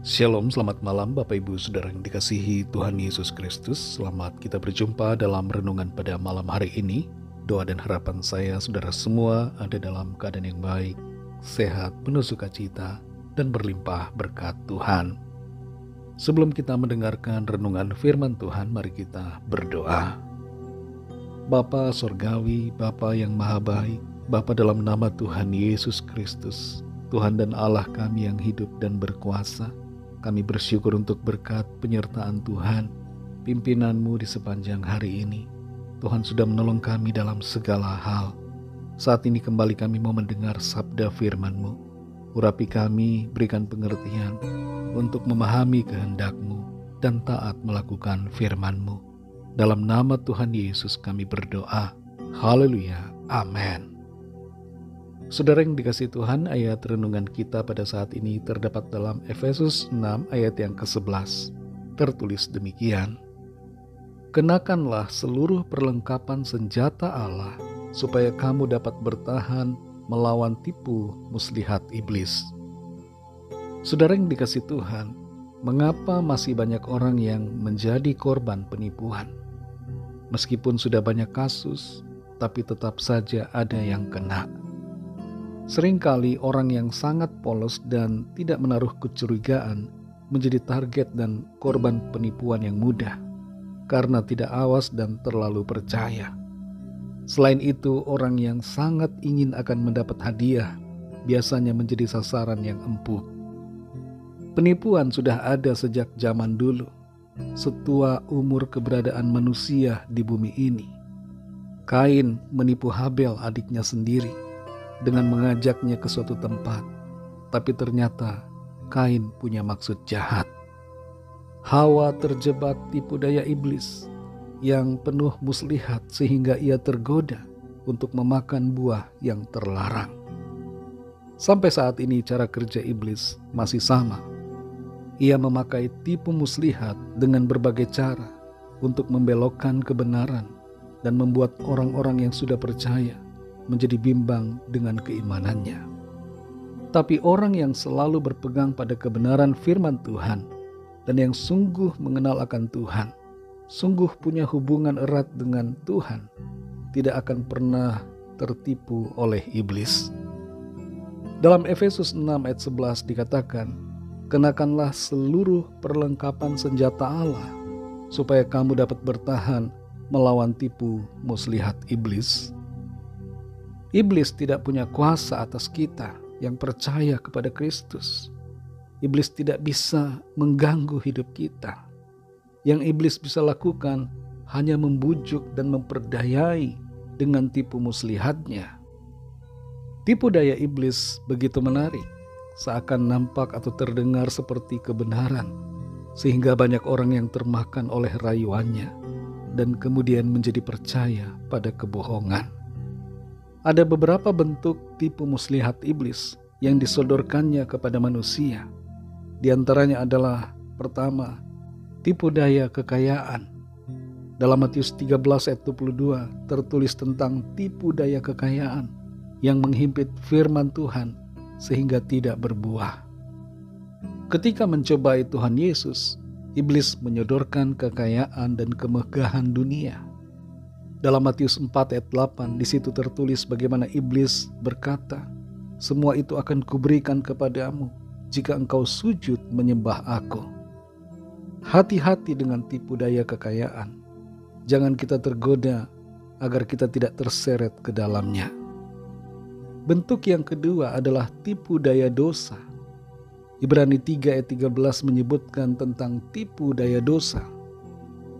Shalom, selamat malam Bapak Ibu Saudara yang dikasihi Tuhan Yesus Kristus. Selamat kita berjumpa dalam renungan pada malam hari ini. Doa dan harapan saya saudara semua ada dalam keadaan yang baik, sehat, penuh sukacita, dan berlimpah berkat Tuhan. Sebelum kita mendengarkan renungan firman Tuhan, mari kita berdoa. Bapa Sorgawi, Bapa yang maha baik, Bapa dalam nama Tuhan Yesus Kristus, Tuhan dan Allah kami yang hidup dan berkuasa, kami bersyukur untuk berkat penyertaan Tuhan, pimpinan-Mu di sepanjang hari ini. Tuhan sudah menolong kami dalam segala hal. Saat ini kembali kami mau mendengar sabda firman-Mu. Urapi kami, berikan pengertian untuk memahami kehendak-Mu dan taat melakukan firman-Mu. Dalam nama Tuhan Yesus kami berdoa. Haleluya. Amin. Saudara yang dikasihi Tuhan, ayat renungan kita pada saat ini terdapat dalam Efesus 6 ayat yang ke-11. Tertulis demikian. Kenakanlah seluruh perlengkapan senjata Allah, supaya kamu dapat bertahan melawan tipu muslihat iblis. Saudara yang dikasihi Tuhan, mengapa masih banyak orang yang menjadi korban penipuan? Meskipun sudah banyak kasus, tapi tetap saja ada yang kena. Seringkali orang yang sangat polos dan tidak menaruh kecurigaan menjadi target dan korban penipuan yang mudah karena tidak awas dan terlalu percaya. Selain itu, orang yang sangat ingin akan mendapat hadiah biasanya menjadi sasaran yang empuk. Penipuan sudah ada sejak zaman dulu, setua umur keberadaan manusia di bumi ini. Kain menipu Habel, adiknya sendiri, dengan mengajaknya ke suatu tempat, tapi ternyata Kain punya maksud jahat. Hawa terjebak tipu daya iblis yang penuh muslihat sehingga ia tergoda untuk memakan buah yang terlarang. Sampai saat ini cara kerja iblis masih sama. Ia memakai tipu muslihat dengan berbagai cara untuk membelokkan kebenaran dan membuat orang-orang yang sudah percaya menjadi bimbang dengan keimanannya. Tapi orang yang selalu berpegang pada kebenaran firman Tuhan dan yang sungguh mengenal akan Tuhan, sungguh punya hubungan erat dengan Tuhan, tidak akan pernah tertipu oleh iblis. Dalam Efesus 6 ayat 11 dikatakan, kenakanlah seluruh perlengkapan senjata Allah, supaya kamu dapat bertahan melawan tipu muslihat iblis. Iblis tidak punya kuasa atas kita yang percaya kepada Kristus. Iblis tidak bisa mengganggu hidup kita. Yang iblis bisa lakukan hanya membujuk dan memperdayai dengan tipu muslihatnya. Tipu daya iblis begitu menarik, seakan nampak atau terdengar seperti kebenaran, sehingga banyak orang yang termakan oleh rayuannya dan kemudian menjadi percaya pada kebohongan. Ada beberapa bentuk tipu muslihat iblis yang disodorkannya kepada manusia. Di antaranya adalah pertama, tipu daya kekayaan. Dalam Matius 13 ayat 22 tertulis tentang tipu daya kekayaan yang menghimpit firman Tuhan sehingga tidak berbuah. Ketika mencobai Tuhan Yesus, iblis menyodorkan kekayaan dan kemegahan dunia. Dalam Matius 4 ayat 8 di situ tertulis bagaimana iblis berkata, semua itu akan kuberikan kepadamu jika engkau sujud menyembah aku. Hati-hati dengan tipu daya kekayaan. Jangan kita tergoda agar kita tidak terseret ke dalamnya. Bentuk yang kedua adalah tipu daya dosa. Ibrani 3 ayat 13 menyebutkan tentang tipu daya dosa.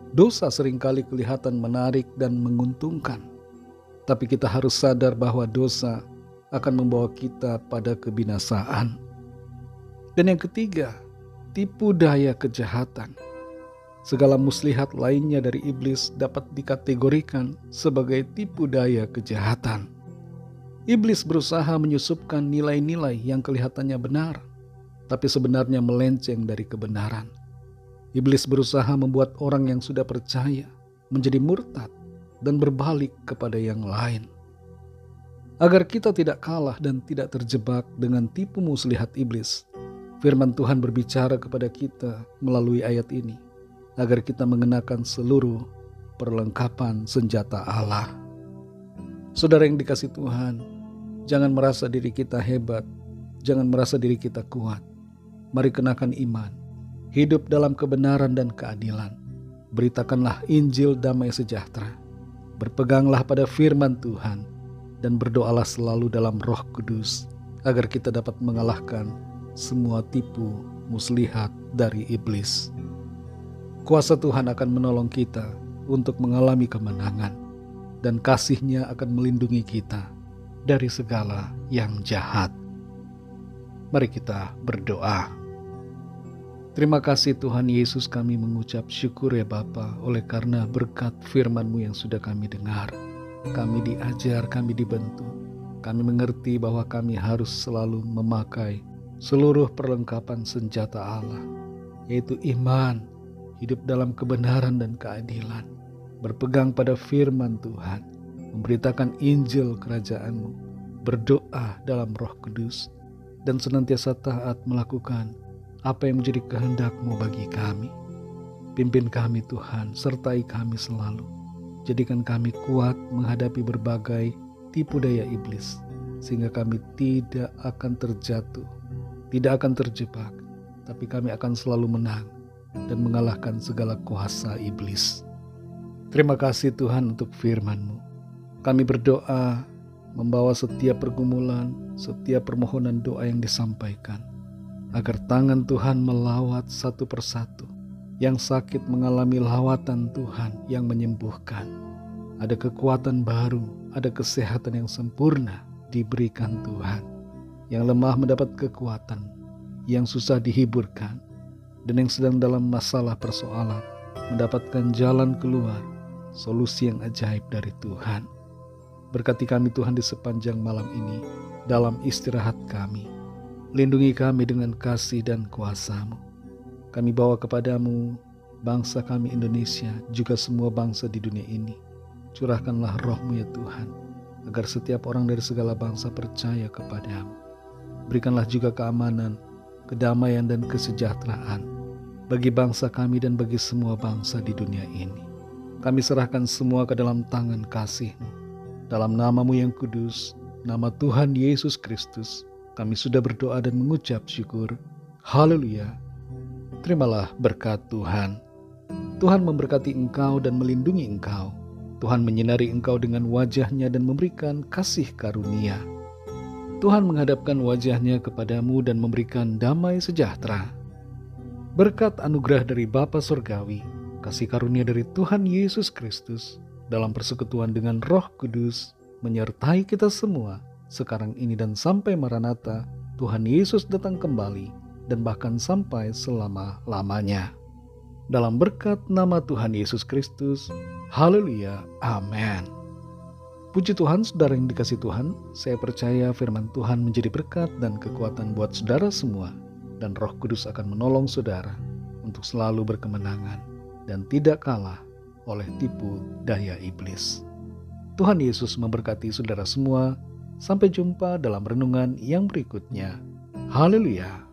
Dosa seringkali kelihatan menarik dan menguntungkan, tapi kita harus sadar bahwa dosa akan membawa kita pada kebinasaan. Dan yang ketiga, tipu daya kejahatan. Segala muslihat lainnya dari iblis dapat dikategorikan sebagai tipu daya kejahatan. Iblis berusaha menyusupkan nilai-nilai yang kelihatannya benar, tapi sebenarnya melenceng dari kebenaran. Iblis berusaha membuat orang yang sudah percaya menjadi murtad dan berbalik kepada yang lain. Agar kita tidak kalah dan tidak terjebak dengan tipu muslihat iblis, Firman Tuhan berbicara kepada kita melalui ayat ini, agar kita mengenakan seluruh perlengkapan senjata Allah. Saudara yang dikasihi Tuhan, jangan merasa diri kita hebat, jangan merasa diri kita kuat. Mari kenakan iman, hidup dalam kebenaran dan keadilan. Beritakanlah Injil damai sejahtera. Berpeganglah pada firman Tuhan, dan berdoalah selalu dalam Roh Kudus, agar kita dapat mengalahkan semua tipu muslihat dari iblis. Kuasa Tuhan akan menolong kita untuk mengalami kemenangan, dan kasih-Nya akan melindungi kita dari segala yang jahat. Mari kita berdoa. Terima kasih Tuhan Yesus, kami mengucap syukur ya Bapa, oleh karena berkat firman-Mu yang sudah kami dengar. Kami diajar, kami dibentuk. Kami mengerti bahwa kami harus selalu memakai seluruh perlengkapan senjata Allah, yaitu iman, hidup dalam kebenaran dan keadilan, berpegang pada firman Tuhan, memberitakan Injil kerajaan-Mu, berdoa dalam Roh Kudus, dan senantiasa taat melakukan apa yang menjadi kehendak-Mu bagi kami. Pimpin kami Tuhan, sertai kami selalu. Jadikan kami kuat menghadapi berbagai tipu daya iblis, sehingga kami tidak akan terjatuh, tidak akan terjebak, tapi kami akan selalu menang dan mengalahkan segala kuasa iblis. Terima kasih Tuhan untuk firman-Mu. Kami berdoa membawa setiap pergumulan, setiap permohonan doa yang disampaikan, agar tangan Tuhan melawat satu persatu. Yang sakit mengalami lawatan Tuhan yang menyembuhkan. Ada kekuatan baru, ada kesehatan yang sempurna diberikan Tuhan. Yang lemah mendapat kekuatan, yang susah dihiburkan, dan yang sedang dalam masalah persoalan mendapatkan jalan keluar, solusi yang ajaib dari Tuhan. Berkati kami Tuhan di sepanjang malam ini, dalam istirahat kami. Lindungi kami dengan kasih dan kuasa-Mu. Kami bawa kepadamu bangsa kami Indonesia, juga semua bangsa di dunia ini. Curahkanlah Roh-Mu ya Tuhan, agar setiap orang dari segala bangsa percaya kepadamu. Berikanlah juga keamanan, kedamaian dan kesejahteraan bagi bangsa kami dan bagi semua bangsa di dunia ini. Kami serahkan semua ke dalam tangan kasih-Mu. Dalam nama-Mu yang kudus, nama Tuhan Yesus Kristus, kami sudah berdoa dan mengucap syukur. Haleluya. Terimalah berkat Tuhan. Tuhan memberkati engkau dan melindungi engkau. Tuhan menyinari engkau dengan wajah-Nya dan memberikan kasih karunia. Tuhan menghadapkan wajah-Nya kepadamu dan memberikan damai sejahtera. Berkat anugerah dari Bapa Surgawi, kasih karunia dari Tuhan Yesus Kristus, dalam persekutuan dengan Roh Kudus, menyertai kita semua, sekarang ini dan sampai Maranatha, Tuhan Yesus datang kembali, dan bahkan sampai selama-lamanya. Dalam berkat nama Tuhan Yesus Kristus, haleluya, amin. Puji Tuhan, saudara yang dikasihi Tuhan, saya percaya firman Tuhan menjadi berkat dan kekuatan buat saudara semua, dan Roh Kudus akan menolong saudara untuk selalu berkemenangan dan tidak kalah oleh tipu daya iblis. Tuhan Yesus memberkati saudara semua. Sampai jumpa dalam renungan yang berikutnya. Haleluya.